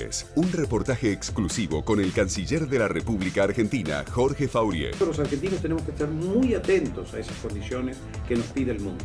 líderes. Un reportaje exclusivo con el canciller de la República Argentina, Jorge Faurié. Los argentinos tenemos que estar muy atentos a esas condiciones que nos pide el mundo.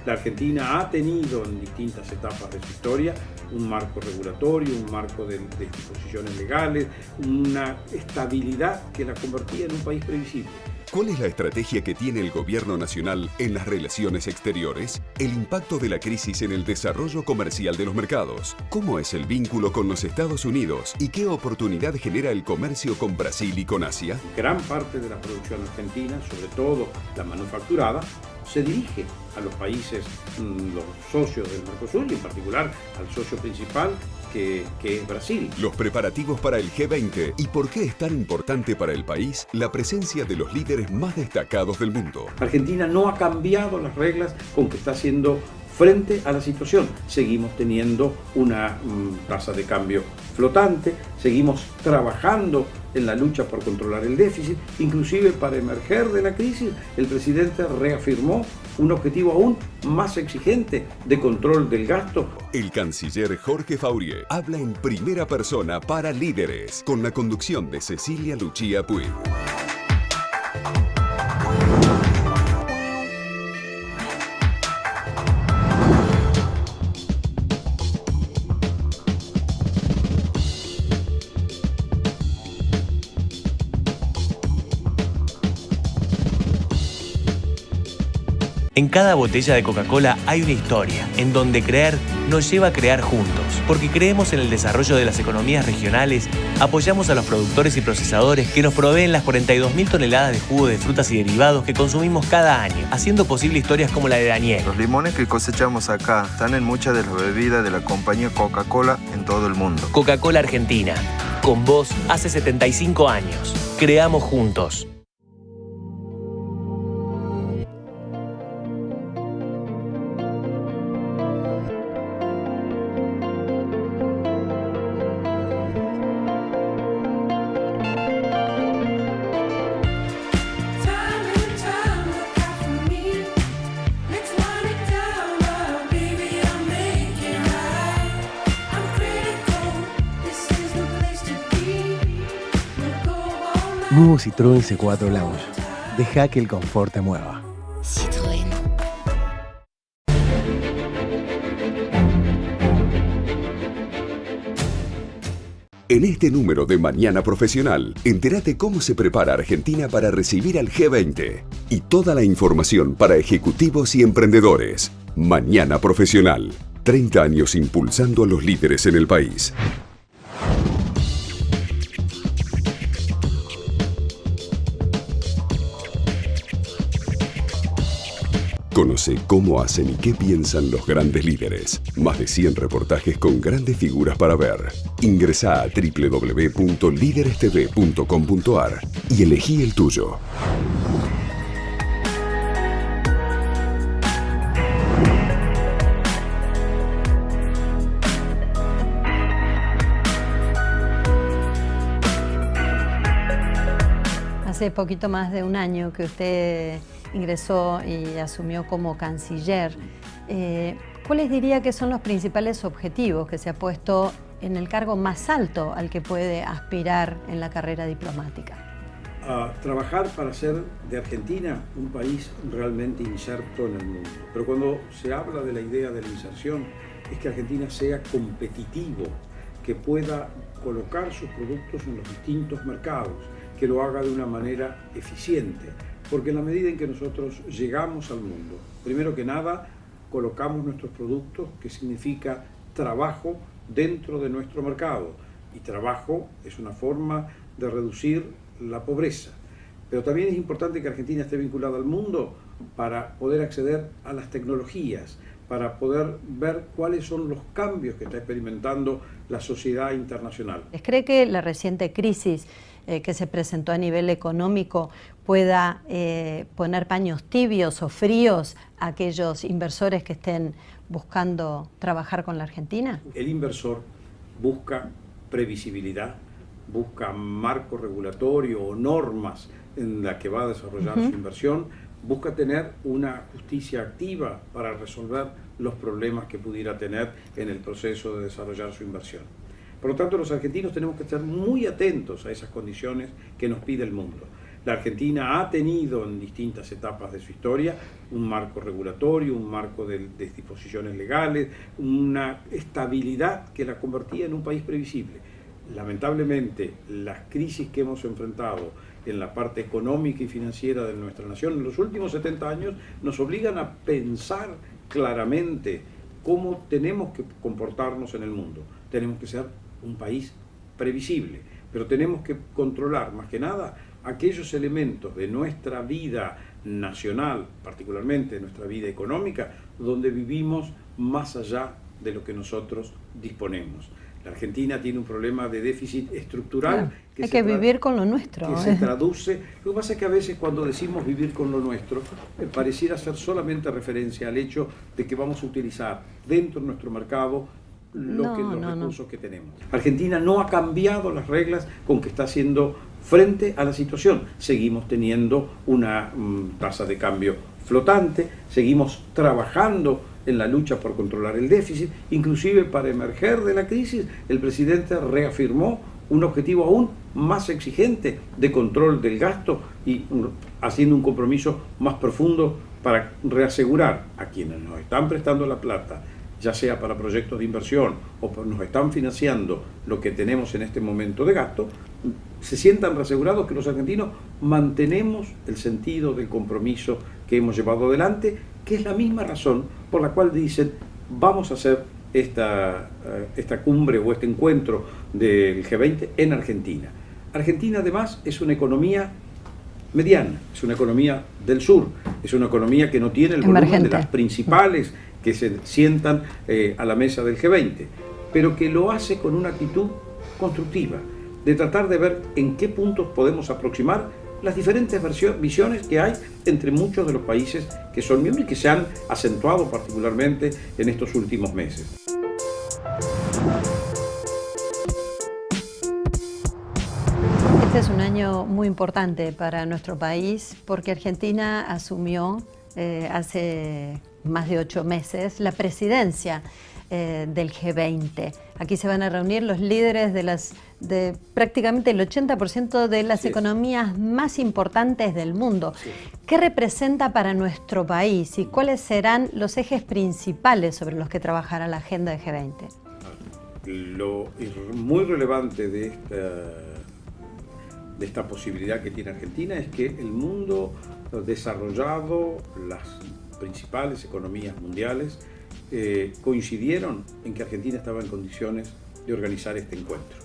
La Argentina ha tenido en distintas etapas de su historia un marco regulatorio, un marco de disposiciones legales, una estabilidad que la convertía en un país previsible. ¿Cuál es la estrategia que tiene el gobierno nacional en las relaciones exteriores? El impacto de la crisis en el desarrollo comercial de los mercados. ¿Cómo es el vínculo con los Estados Unidos? ¿Y qué oportunidad genera el comercio con Brasil y con Asia? Gran parte de la producción argentina, sobre todo la manufacturada, se dirige a los países, los socios del Mercosur y en particular al socio principal que es Brasil. Los preparativos para el G20 y por qué es tan importante para el país la presencia de los líderes más destacados del mundo. Argentina no ha cambiado las reglas con que está haciendo frente a la situación. Seguimos teniendo una tasa de cambio flotante, seguimos trabajando en la lucha por controlar el déficit, inclusive para emerger de la crisis, el presidente reafirmó un objetivo aún más exigente de control del gasto. El canciller Jorge Faurié habla en primera persona para líderes, con la conducción de Cecilia Lucía Puig. En cada botella de Coca-Cola hay una historia, en donde creer nos lleva a crear juntos. Porque creemos en el desarrollo de las economías regionales, apoyamos a los productores y procesadores que nos proveen las 42.000 toneladas de jugo de frutas y derivados que consumimos cada año, haciendo posible historias como la de Daniel. Los limones que cosechamos acá están en muchas de las bebidas de la compañía Coca-Cola en todo el mundo. Coca-Cola Argentina, con vos hace 75 años. Creamos juntos. Nuevo Citroën C4 Lounge. Deja que el confort te mueva. Citroën. En este número de Mañana Profesional, entérate cómo se prepara Argentina para recibir al G20 y toda la información para ejecutivos y emprendedores. Mañana Profesional, 30 años impulsando a los líderes en el país. Conoce cómo hacen y qué piensan los grandes líderes. Más de 100 reportajes con grandes figuras para ver. Ingresá a www.liderestv.com.ar y elegí el tuyo. Hace poquito más de un año que usted ingresó y asumió como canciller. ¿Cuáles diría que son los principales objetivos que se ha puesto en el cargo más alto al que puede aspirar en la carrera diplomática? A trabajar para hacer de Argentina un país realmente inserto en el mundo. Pero cuando se habla de la idea de la inserción, es que Argentina sea competitivo, que pueda colocar sus productos en los distintos mercados, que lo haga de una manera eficiente. Porque en la medida en que nosotros llegamos al mundo, primero que nada, colocamos nuestros productos, que significa trabajo dentro de nuestro mercado. Y trabajo es una forma de reducir la pobreza. Pero también es importante que Argentina esté vinculada al mundo para poder acceder a las tecnologías, para poder ver cuáles son los cambios que está experimentando la sociedad internacional. ¿Cree que la reciente crisis que se presentó a nivel económico pueda poner paños tibios o fríos a aquellos inversores que estén buscando trabajar con la Argentina? El inversor busca previsibilidad, busca marco regulatorio o normas en la que va a desarrollar su inversión, busca tener una justicia activa para resolver los problemas que pudiera tener en el proceso de desarrollar su inversión. Por lo tanto, los argentinos tenemos que estar muy atentos a esas condiciones que nos pide el mundo. La Argentina ha tenido en distintas etapas de su historia un marco regulatorio, un marco de disposiciones legales, una estabilidad que la convertía en un país previsible. Lamentablemente, las crisis que hemos enfrentado en la parte económica y financiera de nuestra nación en los últimos 70 años nos obligan a pensar claramente cómo tenemos que comportarnos en el mundo. Tenemos que ser un país previsible, pero tenemos que controlar más que nada aquellos elementos de nuestra vida nacional, particularmente de nuestra vida económica, donde vivimos más allá de lo que nosotros disponemos. La Argentina tiene un problema de déficit estructural. Claro, hay que vivir con lo nuestro. Que se traduce. Lo que pasa es que a veces cuando decimos vivir con lo nuestro, pareciera ser solamente referencia al hecho de que vamos a utilizar dentro de nuestro mercado los recursos que tenemos. Argentina no ha cambiado las reglas con que está haciendo frente a la situación. Seguimos teniendo una tasa de cambio flotante, seguimos trabajando en la lucha por controlar el déficit, inclusive para emerger de la crisis, el presidente reafirmó un objetivo aún más exigente de control del gasto y haciendo un compromiso más profundo para reasegurar a quienes nos están prestando la plata, ya sea para proyectos de inversión o nos están financiando lo que tenemos en este momento de gasto, se sientan reasegurados que los argentinos mantenemos el sentido del compromiso que hemos llevado adelante, que es la misma razón por la cual dicen vamos a hacer esta cumbre o este encuentro del G20 en Argentina. Argentina además es una economía mediana, es una economía del sur, es una economía que no tiene el volumen de las principales que se sientan a la mesa del G20, pero que lo hace con una actitud constructiva, de tratar de ver en qué puntos podemos aproximar las diferentes visiones que hay entre muchos de los países que son miembros y que se han acentuado particularmente en estos últimos meses. Este es un año muy importante para nuestro país porque Argentina asumió hace más de 8 meses la presidencia del G20. Aquí se van a reunir los líderes de prácticamente el 80% de las economías más importantes del mundo. Sí. ¿Qué representa para nuestro país y cuáles serán los ejes principales sobre los que trabajará la agenda del G20? Lo muy relevante de esta posibilidad que tiene Argentina es que el mundo desarrollado, las principales economías mundiales, coincidieron en que Argentina estaba en condiciones de organizar este encuentro,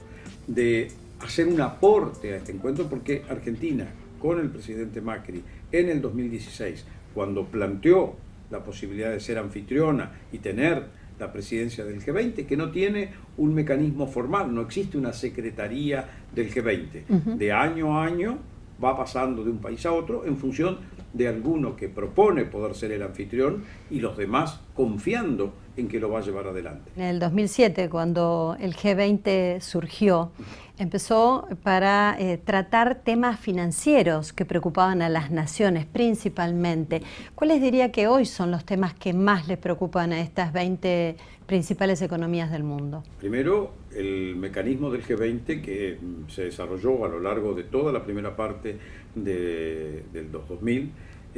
de hacer un aporte a este encuentro, porque Argentina, con el presidente Macri, en el 2016, cuando planteó la posibilidad de ser anfitriona y tener la presidencia del G20, que no tiene un mecanismo formal, no existe una secretaría del G20. De año a año va pasando de un país a otro en función de alguno que propone poder ser el anfitrión y los demás confiando en que lo va a llevar adelante. En el 2007, cuando el G20 surgió, empezó para tratar temas financieros que preocupaban a las naciones principalmente. ¿Cuáles diría que hoy son los temas que más les preocupan a estas 20 principales economías del mundo? Primero, el mecanismo del G20 que se desarrolló a lo largo de toda la primera parte del 2000,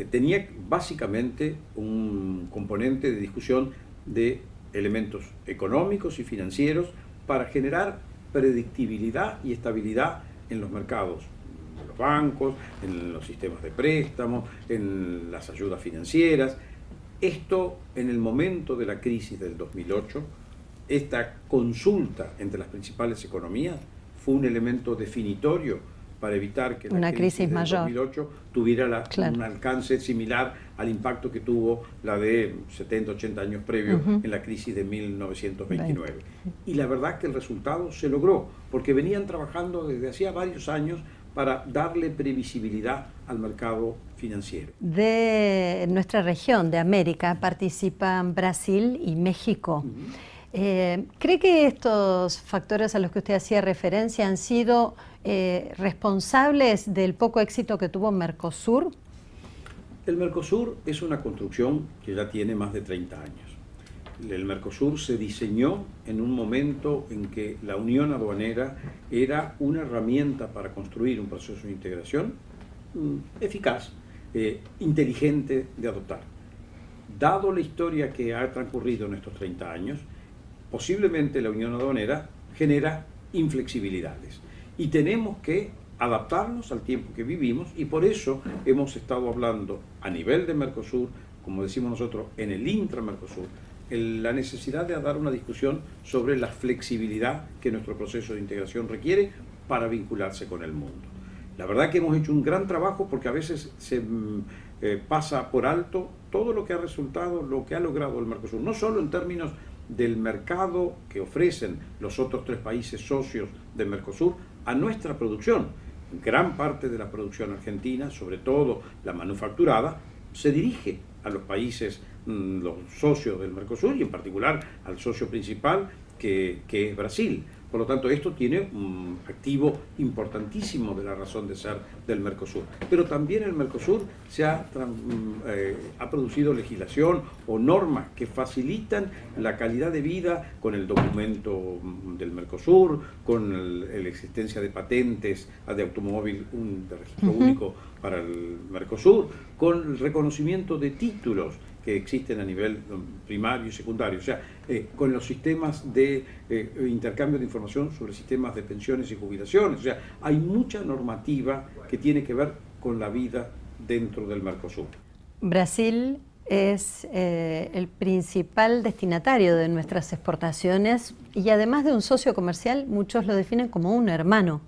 tenía básicamente un componente de discusión de elementos económicos y financieros para generar predictibilidad y estabilidad en los mercados, en los bancos, en los sistemas de préstamos, en las ayudas financieras. Esto, en el momento de la crisis del 2008, esta consulta entre las principales economías fue un elemento definitorio para evitar que la crisis del mayor 2008 tuviera un alcance similar al impacto que tuvo la de 70, 80 años previos en la crisis de 1929. Y la verdad que el resultado se logró, porque venían trabajando desde hacía varios años para darle previsibilidad al mercado financiero. De nuestra región, de América, participan Brasil y México. ¿Cree que estos factores a los que usted hacía referencia han sido responsables del poco éxito que tuvo Mercosur? El Mercosur es una construcción que ya tiene más de 30 años. El Mercosur se diseñó en un momento en que la unión aduanera era una herramienta para construir un proceso de integración eficaz, inteligente de adoptar. Dado la historia que ha transcurrido en estos 30 años, posiblemente la unión aduanera genera inflexibilidades y tenemos que adaptarnos al tiempo que vivimos, y por eso hemos estado hablando a nivel de Mercosur, como decimos nosotros, en el intra-Mercosur, la necesidad de dar una discusión sobre la flexibilidad que nuestro proceso de integración requiere para vincularse con el mundo. La verdad que hemos hecho un gran trabajo, porque a veces se pasa por alto todo lo que ha resultado, lo que ha logrado el Mercosur, no solo en términos del mercado que ofrecen los otros 3 países socios del Mercosur a nuestra producción. Gran parte de la producción argentina, sobre todo la manufacturada, se dirige a los países, los socios del Mercosur, y en particular al socio principal que es Brasil. Por lo tanto, esto tiene un activo importantísimo de la razón de ser del Mercosur. Pero también el Mercosur ha producido legislación o normas que facilitan la calidad de vida, con el documento del Mercosur, con la existencia de patentes de automóvil de registro único para el Mercosur, con el reconocimiento de títulos que existen a nivel primario y secundario, o sea, con los sistemas de intercambio de información sobre sistemas de pensiones y jubilaciones. O sea, hay mucha normativa que tiene que ver con la vida dentro del Mercosur. Brasil es el principal destinatario de nuestras exportaciones y, además de un socio comercial, muchos lo definen como un hermano.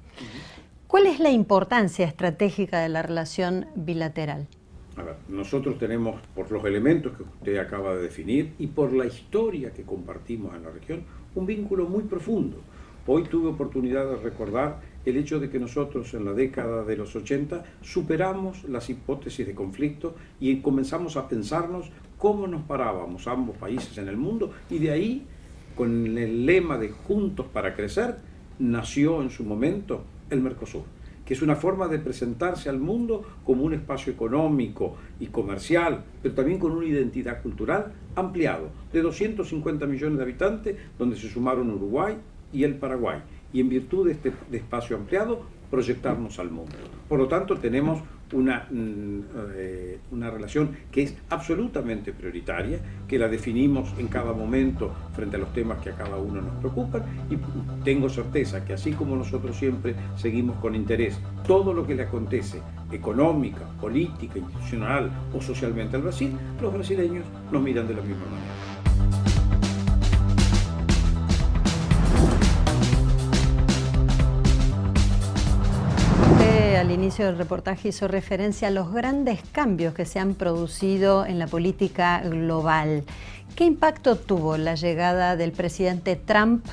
¿Cuál es la importancia estratégica de la relación bilateral? A ver, nosotros tenemos, por los elementos que usted acaba de definir y por la historia que compartimos en la región, un vínculo muy profundo. Hoy tuve oportunidad de recordar el hecho de que nosotros en la década de los 80 superamos las hipótesis de conflicto y comenzamos a pensarnos cómo nos parábamos ambos países en el mundo, y de ahí, con el lema de Juntos para Crecer, nació en su momento el Mercosur, que es una forma de presentarse al mundo como un espacio económico y comercial, pero también con una identidad cultural ampliado, de 250 millones de habitantes, donde se sumaron Uruguay y el Paraguay, y en virtud de este espacio ampliado, proyectarnos al mundo. Por lo tanto, tenemos una relación que es absolutamente prioritaria, que la definimos en cada momento frente a los temas que a cada uno nos preocupan, y tengo certeza que, así como nosotros siempre seguimos con interés todo lo que le acontece económica, política, institucional o socialmente al Brasil, los brasileños nos miran de la misma manera. Al inicio del reportaje hizo referencia a los grandes cambios que se han producido en la política global. ¿Qué impacto tuvo la llegada del presidente Trump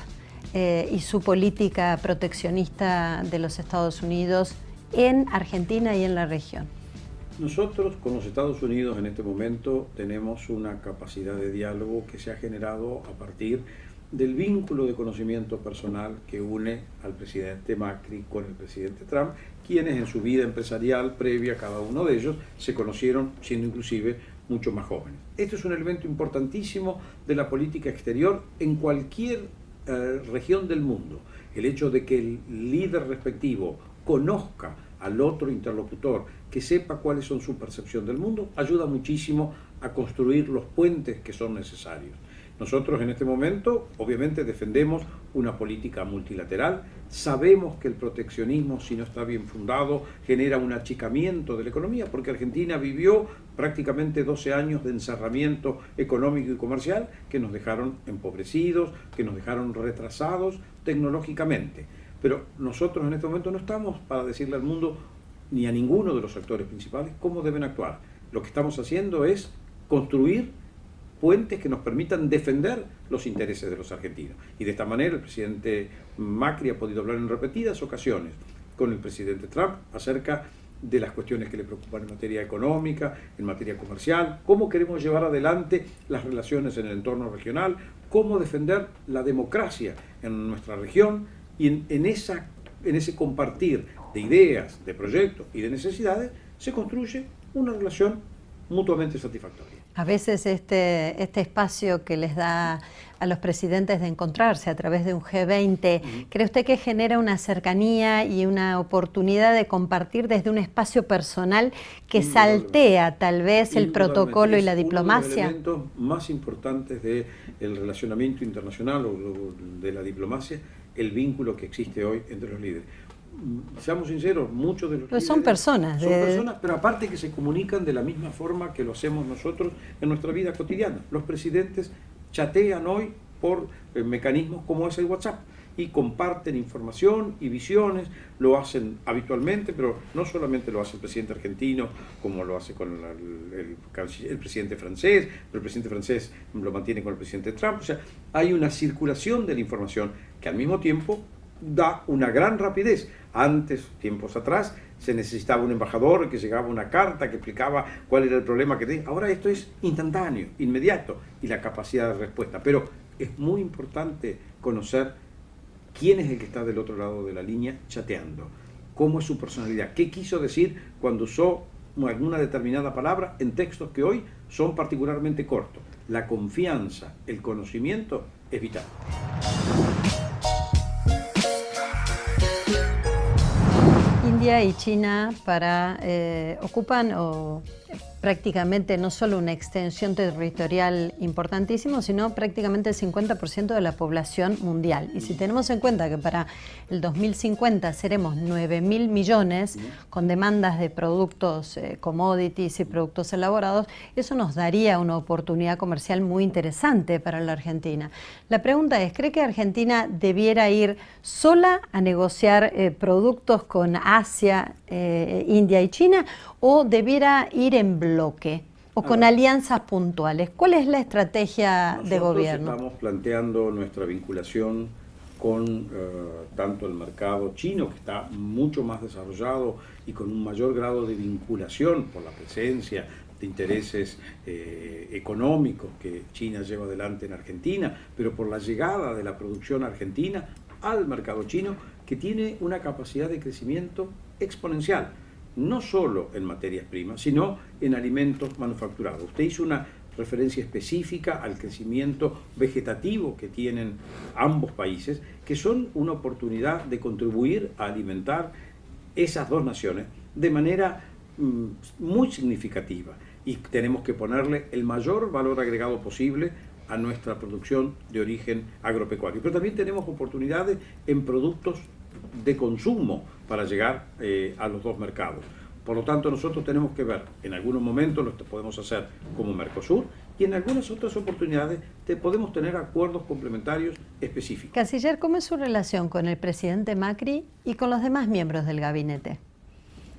y su política proteccionista de los Estados Unidos en Argentina y en la región? Nosotros con los Estados Unidos en este momento tenemos una capacidad de diálogo que se ha generado a partir del vínculo de conocimiento personal que une al presidente Macri con el presidente Trump, quienes en su vida empresarial previa a cada uno de ellos se conocieron siendo inclusive mucho más jóvenes. Este es un elemento importantísimo de la política exterior en cualquier región del mundo. El hecho de que el líder respectivo conozca al otro interlocutor, que sepa cuáles son su percepción del mundo, ayuda muchísimo a construir los puentes que son necesarios. Nosotros en este momento obviamente defendemos una política multilateral, sabemos que el proteccionismo, si no está bien fundado, genera un achicamiento de la economía, porque Argentina vivió prácticamente 12 años de encerramiento económico y comercial que nos dejaron empobrecidos, que nos dejaron retrasados tecnológicamente. Pero nosotros en este momento no estamos para decirle al mundo ni a ninguno de los actores principales cómo deben actuar. Lo que estamos haciendo es construir puentes que nos permitan defender los intereses de los argentinos. Y de esta manera el presidente Macri ha podido hablar en repetidas ocasiones con el presidente Trump acerca de las cuestiones que le preocupan en materia económica, en materia comercial, cómo queremos llevar adelante las relaciones en el entorno regional, cómo defender la democracia en nuestra región, y en ese compartir de ideas, de proyectos y de necesidades se construye una relación mutuamente satisfactoria. A veces este espacio que les da a los presidentes de encontrarse a través de un G20, ¿cree usted que genera una cercanía y una oportunidad de compartir desde un espacio personal que saltea tal vez el protocolo y la diplomacia? Uno de los elementos más importantes del relacionamiento internacional o de la diplomacia, el vínculo que existe hoy entre los líderes. Seamos sinceros, muchos de los líderes son personas. Son personas, pero aparte que se comunican de la misma forma que lo hacemos nosotros en nuestra vida cotidiana. Los presidentes chatean hoy por mecanismos como es el WhatsApp y comparten información y visiones, lo hacen habitualmente, pero no solamente lo hace el presidente argentino, como lo hace con el presidente francés, pero el presidente francés lo mantiene con el presidente Trump. O sea, hay una circulación de la información que al mismo tiempo da una gran rapidez. Antes, tiempos atrás, se necesitaba un embajador que llegaba una carta que explicaba cuál era el problema que tenía. Ahora esto es instantáneo, inmediato, y la capacidad de respuesta. Pero es muy importante conocer quién es el que está del otro lado de la línea chateando, cómo es su personalidad, qué quiso decir cuando usó alguna determinada palabra en textos que hoy son particularmente cortos. La confianza, el conocimiento es vital. India y China ocupan prácticamente no solo una extensión territorial importantísima, sino prácticamente el 50% de la población mundial. Y si tenemos en cuenta que para el 2050 seremos 9.000 millones con demandas de productos, commodities y productos elaborados, eso nos daría una oportunidad comercial muy interesante para la Argentina. La pregunta es, ¿cree que Argentina debiera ir sola a negociar productos con Asia, India y China, o debiera ir en bloque o con alianzas puntuales? ¿Cuál es la estrategia de gobierno? Nosotros estamos planteando nuestra vinculación con tanto el mercado chino, que está mucho más desarrollado y con un mayor grado de vinculación por la presencia de intereses económicos que China lleva adelante en Argentina, pero por la llegada de la producción argentina al mercado chino, que tiene una capacidad de crecimiento exponencial, no solo en materias primas, sino en alimentos manufacturados. Usted hizo una referencia específica al crecimiento vegetativo que tienen ambos países, que son una oportunidad de contribuir a alimentar esas dos naciones de manera muy significativa. Y tenemos que ponerle el mayor valor agregado posible a nuestra producción de origen agropecuario. Pero también tenemos oportunidades en productos de consumo para llegar a los dos mercados. Por lo tanto, nosotros tenemos que ver, en algunos momentos lo podemos hacer como Mercosur y en algunas otras oportunidades podemos tener acuerdos complementarios específicos. Canciller, ¿cómo es su relación con el presidente Macri y con los demás miembros del gabinete?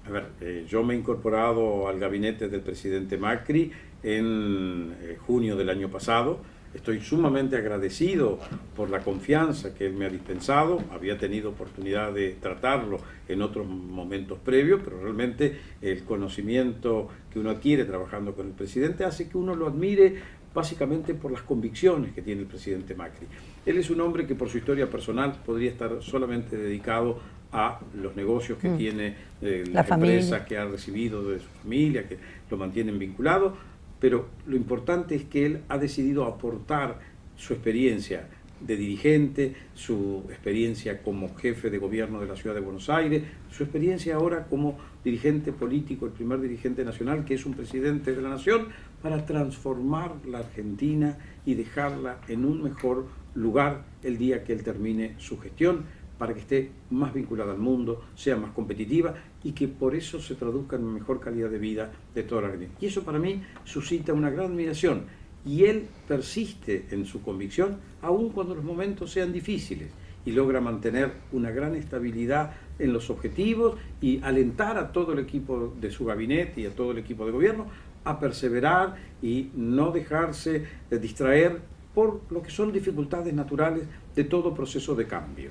A ver, yo me he incorporado al gabinete del presidente Macri en junio del año pasado. Estoy sumamente agradecido por la confianza que él me ha dispensado. Había tenido oportunidad de tratarlo en otros momentos previos, pero realmente el conocimiento que uno adquiere trabajando con el presidente hace que uno lo admire básicamente por las convicciones que tiene el presidente Macri. Él es un hombre que por su historia personal podría estar solamente dedicado a los negocios que tiene, las empresas que ha recibido de su familia, que lo mantienen vinculado, pero lo importante es que él ha decidido aportar su experiencia de dirigente, su experiencia como jefe de gobierno de la Ciudad de Buenos Aires, su experiencia ahora como dirigente político, el primer dirigente nacional, que es un presidente de la nación, para transformar la Argentina y dejarla en un mejor lugar el día que él termine su gestión, para que esté más vinculada al mundo, sea más competitiva y que por eso se traduzca en mejor calidad de vida de toda la Argentina. Y eso para mí suscita una gran admiración. Y él persiste en su convicción, aun cuando los momentos sean difíciles, y logra mantener una gran estabilidad en los objetivos y alentar a todo el equipo de su gabinete y a todo el equipo de gobierno a perseverar y no dejarse distraer por lo que son dificultades naturales de todo proceso de cambio.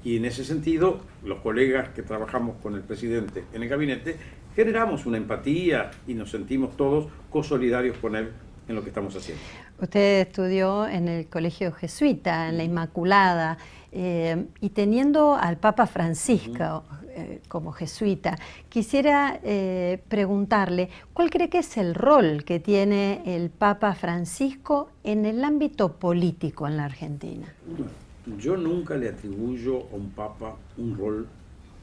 Y en ese sentido, los colegas que trabajamos con el presidente en el gabinete generamos una empatía y nos sentimos todos cosolidarios con él en lo que estamos haciendo. Usted estudió en el Colegio Jesuita, en la Inmaculada, y teniendo al Papa Francisco como jesuita, quisiera preguntarle, ¿cuál cree que es el rol que tiene el Papa Francisco en el ámbito político en la Argentina? Yo nunca le atribuyo a un Papa un rol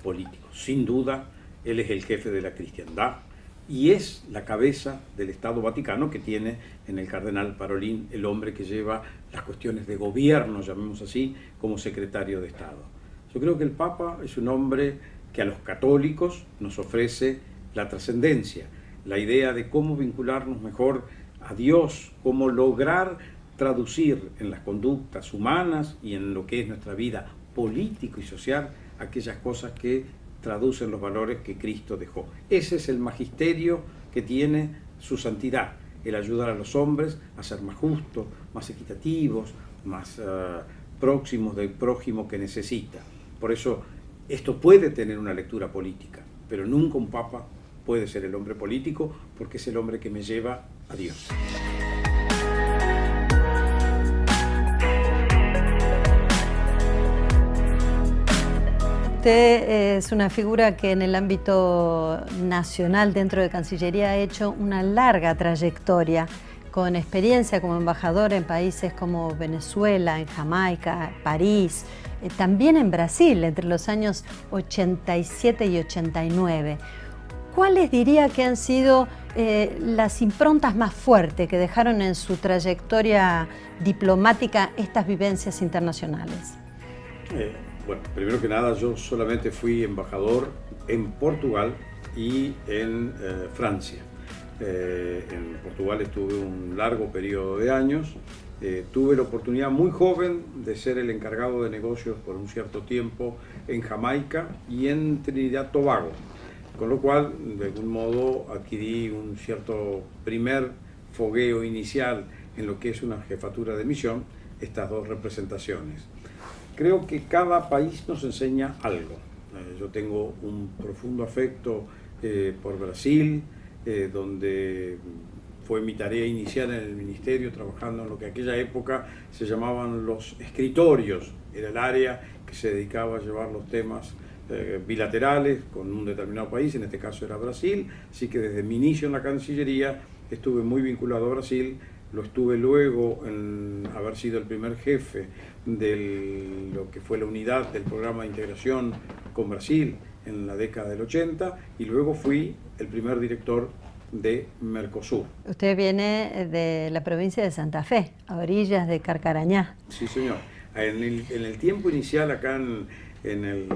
político. Sin duda, él es el jefe de la cristiandad y es la cabeza del Estado Vaticano, que tiene en el cardenal Parolin, el hombre que lleva las cuestiones de gobierno, llamemos así, como secretario de Estado. Yo creo que el Papa es un hombre que a los católicos nos ofrece la trascendencia, la idea de cómo vincularnos mejor a Dios, cómo lograr traducir en las conductas humanas y en lo que es nuestra vida político y social aquellas cosas que traducen los valores que Cristo dejó. Ese es el magisterio que tiene su santidad, el ayudar a los hombres a ser más justos, más equitativos, más próximos del prójimo que necesita. Por eso esto puede tener una lectura política, pero nunca un papa puede ser el hombre político, porque es el hombre que me lleva a Dios. Usted es una figura que en el ámbito nacional dentro de Cancillería ha hecho una larga trayectoria, con experiencia como embajador en países como Venezuela, en Jamaica, París, también en Brasil entre los años 87 y 89. ¿Cuáles diría que han sido las improntas más fuertes que dejaron en su trayectoria diplomática estas vivencias internacionales? Bueno, primero que nada, yo solamente fui embajador en Portugal y en Francia. En Portugal estuve un largo periodo de años. Tuve la oportunidad muy joven de ser el encargado de negocios por un cierto tiempo en Jamaica y en Trinidad y Tobago, con lo cual de algún modo adquirí un cierto primer fogueo inicial en lo que es una jefatura de misión, estas dos representaciones. Creo que cada país nos enseña algo. Yo tengo un profundo afecto por Brasil, donde fue mi tarea inicial en el ministerio, trabajando en lo que en aquella época se llamaban los escritorios. Era el área que se dedicaba a llevar los temas bilaterales con un determinado país, en este caso era Brasil, así que desde mi inicio en la Cancillería estuve muy vinculado a Brasil. Lo estuve luego en haber sido el primer jefe de lo que fue la unidad del programa de integración con Brasil en la década del 80, y luego fui el primer director de Mercosur. Usted viene de la provincia de Santa Fe, a orillas de Carcarañá. Sí, señor. En el tiempo inicial acá en el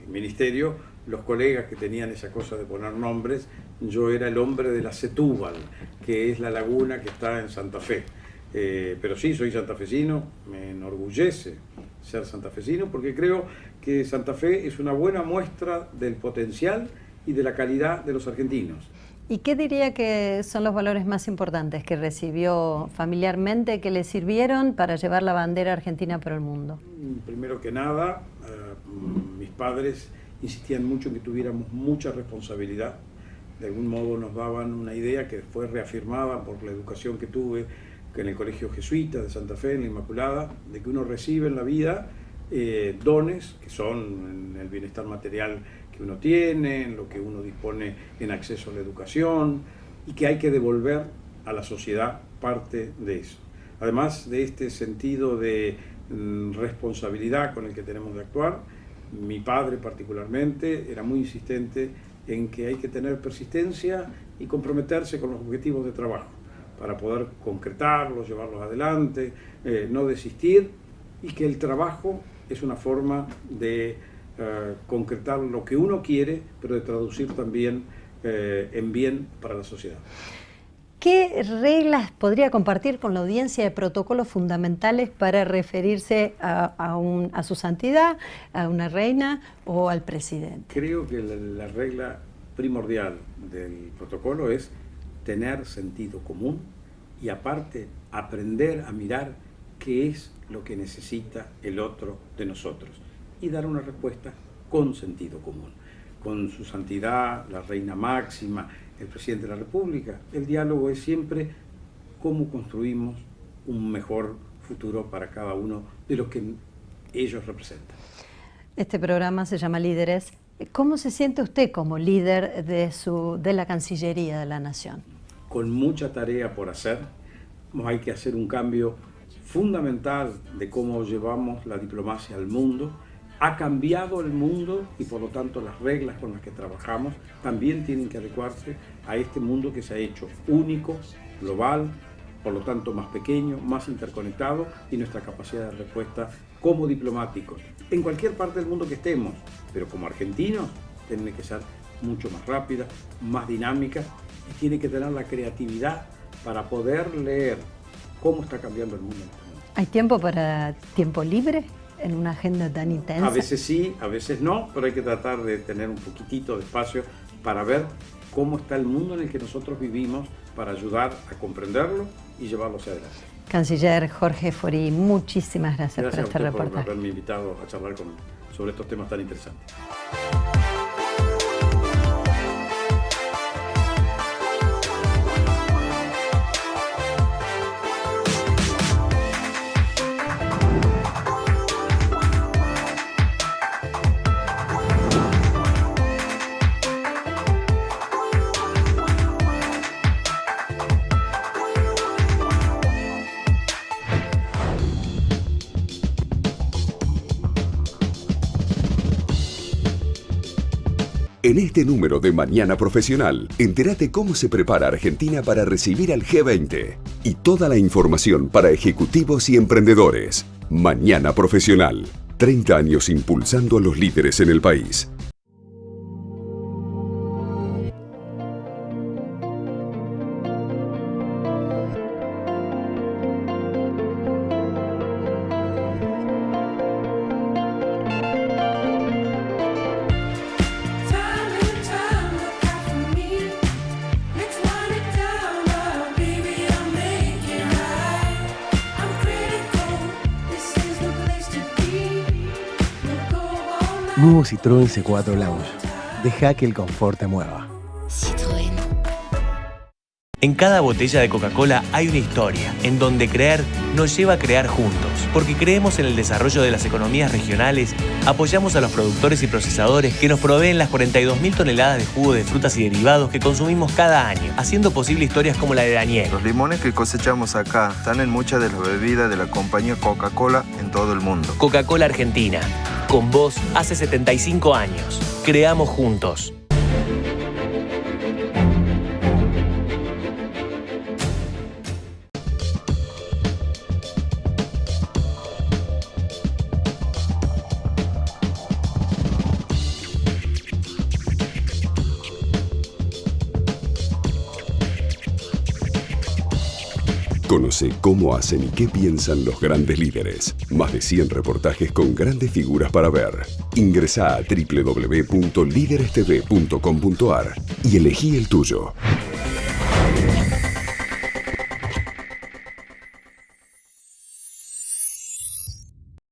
ministerio, los colegas que tenían esa cosa de poner nombres, yo era el hombre de la Setúbal, que es la laguna que está en Santa Fe. Pero sí, soy santafesino, me enorgullece ser santafesino, porque creo que Santa Fe es una buena muestra del potencial y de la calidad de los argentinos. ¿Y qué diría que son los valores más importantes que recibió familiarmente, que le sirvieron para llevar la bandera argentina por el mundo? Primero que nada, mis padres insistían mucho en que tuviéramos mucha responsabilidad. De algún modo nos daban una idea que fue reafirmada por la educación que tuve en el Colegio Jesuita de Santa Fe, en la Inmaculada, de que uno recibe en la vida dones que son en el bienestar material que uno tiene, en lo que uno dispone en acceso a la educación, y que hay que devolver a la sociedad parte de eso. Además de este sentido de responsabilidad con el que tenemos de actuar, mi padre particularmente era muy insistente en que hay que tener persistencia y comprometerse con los objetivos de trabajo para poder concretarlos, llevarlos adelante, no desistir, y que el trabajo es una forma de concretar lo que uno quiere, pero de traducir también en bien para la sociedad. ¿Qué reglas podría compartir con la audiencia de protocolos fundamentales para referirse a su santidad, a una reina o al presidente? Creo que la regla primordial del protocolo es tener sentido común y aparte aprender a mirar qué es lo que necesita el otro de nosotros y dar una respuesta con sentido común. Con su santidad, la reina máxima, el presidente de la República, el diálogo es siempre cómo construimos un mejor futuro para cada uno de los que ellos representan. Este programa se llama Líderes. ¿Cómo se siente usted como líder de la Cancillería de la Nación? Con mucha tarea por hacer. Hay que hacer un cambio fundamental de cómo llevamos la diplomacia al mundo. Ha cambiado el mundo y por lo tanto las reglas con las que trabajamos también tienen que adecuarse a este mundo que se ha hecho único, global, por lo tanto más pequeño, más interconectado, y nuestra capacidad de respuesta como diplomáticos en cualquier parte del mundo que estemos, pero como argentinos tiene que ser mucho más rápida, más dinámica, y tiene que tener la creatividad para poder leer cómo está cambiando el mundo en este momento. ¿Hay tiempo para tiempo libre en una agenda tan intensa? A veces sí, a veces no, pero hay que tratar de tener un poquitito de espacio para ver cómo está el mundo en el que nosotros vivimos, para ayudar a comprenderlo y llevarlo hacia adelante. Canciller Jorge Fori, muchísimas gracias por este reportaje. Gracias por haberme invitado a charlar sobre estos temas tan interesantes. En este número de Mañana Profesional, entérate cómo se prepara Argentina para recibir al G20 y toda la información para ejecutivos y emprendedores. Mañana Profesional, 30 años impulsando a los líderes en el país. Nuevo Citroën C4 Lounge. Deja que el confort te mueva. Citroën. En cada botella de Coca-Cola hay una historia, en donde creer nos lleva a crear juntos. Porque creemos en el desarrollo de las economías regionales, apoyamos a los productores y procesadores que nos proveen las 42.000 toneladas de jugo de frutas y derivados que consumimos cada año, haciendo posible historias como la de Daniel. Los limones que cosechamos acá están en muchas de las bebidas de la compañía Coca-Cola en todo el mundo. Coca-Cola Argentina. Con vos hace 75 años. Creamos juntos. Conoce cómo hacen y qué piensan los grandes líderes. Más de 100 reportajes con grandes figuras para ver. Ingresá a www.liderestv.com.ar y elegí el tuyo.